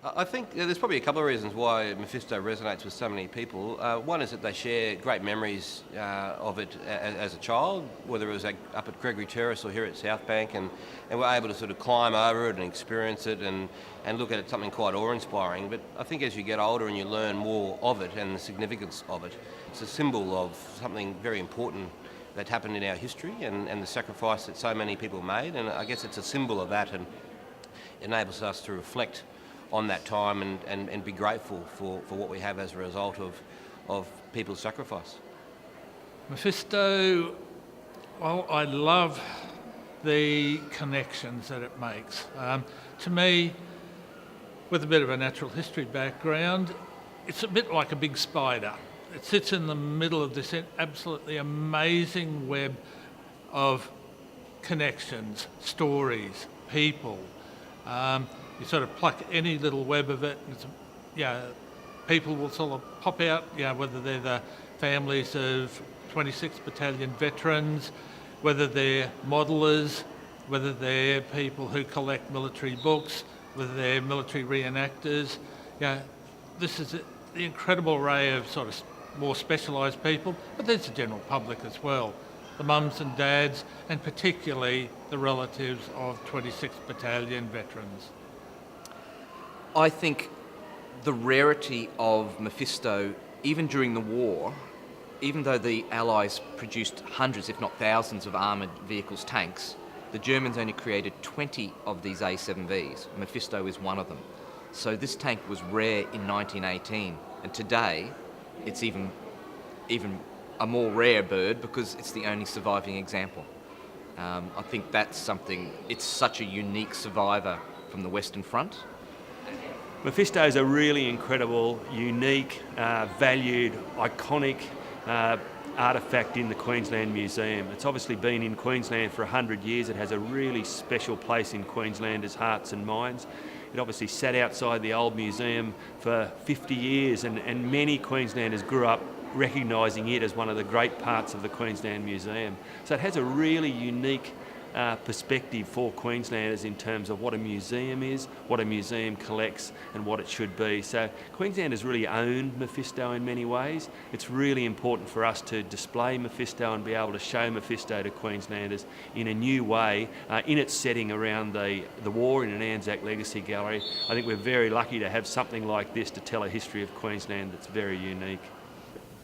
I think there's probably a couple of reasons why Mephisto resonates with so many people. One is that they share great memories of it as a child, whether it was up at Gregory Terrace or here at South Bank, and we're able to sort of climb over it and experience it and look at it something quite awe-inspiring. But I think as you get older and you learn more of it and the significance of it, it's a symbol of something very important that happened in our history and the sacrifice that so many people made. And I guess it's a symbol of that and enables us to reflect on that time and be grateful for what we have as a result of people's sacrifice. Mephisto, well, I love the connections that it makes. To me, with a bit of a natural history background, it's a bit like a big spider. It sits in the middle of this absolutely amazing web of connections, stories, people. You sort of pluck any little web of it, and people will sort of pop out, whether they're the families of 26th Battalion veterans, whether they're modellers, whether they're people who collect military books, whether they're military reenactors. This is the incredible array of sort of more specialised people, but there's the general public as well. The mums and dads, and particularly the relatives of 26th Battalion veterans. I think the rarity of Mephisto, even during the war, even though the Allies produced hundreds, if not thousands, of armoured vehicles, tanks, the Germans only created 20 of these A7Vs. Mephisto is one of them. So this tank was rare in 1918, and today it's even a more rare bird because it's the only surviving example. I think that's something, it's such a unique survivor from the Western Front. Mephisto is a really incredible, unique, valued, iconic artefact in the Queensland Museum. It's obviously been in Queensland for 100 years. It has a really special place in Queenslanders' hearts and minds. It obviously sat outside the old museum for 50 years and many Queenslanders grew up recognising it as one of the great parts of the Queensland Museum. So it has a really unique perspective for Queenslanders in terms of what a museum is, what a museum collects and what it should be. So Queenslanders really own Mephisto in many ways. It's really important for us to display Mephisto and be able to show Mephisto to Queenslanders in a new way in its setting around the war in an Anzac Legacy Gallery. I think we're very lucky to have something like this to tell a history of Queensland that's very unique.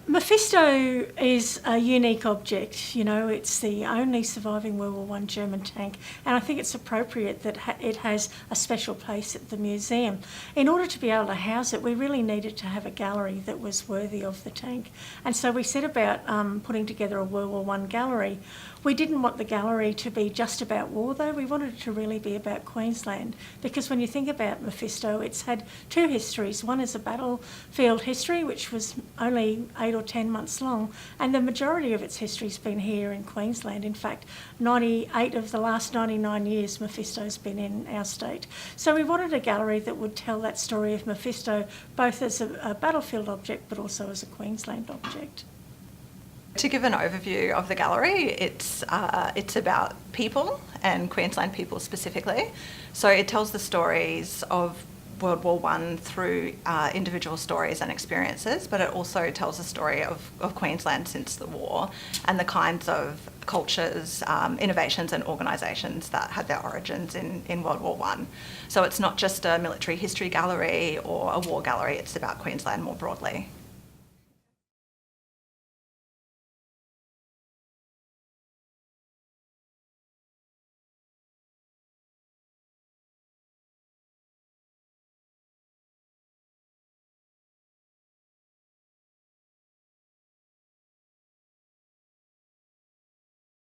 Mephisto is a unique object. It's the only surviving World War I German tank, and I think it's appropriate that it has a special place at the museum. In order to be able to house it, we really needed to have a gallery that was worthy of the tank, and so we set about putting together a World War I gallery. We didn't want the gallery to be just about war, though. We wanted it to really be about Queensland, because when you think about Mephisto, it's had two histories. One is a battlefield history, which was only 8 or 10 months long, and the majority of its history's been here in Queensland. In fact, 98 of the last 99 years Mephisto's been in our state. So we wanted a gallery that would tell that story of Mephisto both as a battlefield object but also as a Queensland object. To give an overview of the gallery, it's about people and Queensland people specifically. So it tells the stories of World War I through individual stories and experiences, but it also tells the story of Queensland since the war and the kinds of cultures, innovations and organisations that had their origins in World War I. So it's not just a military history gallery or a war gallery, it's about Queensland more broadly.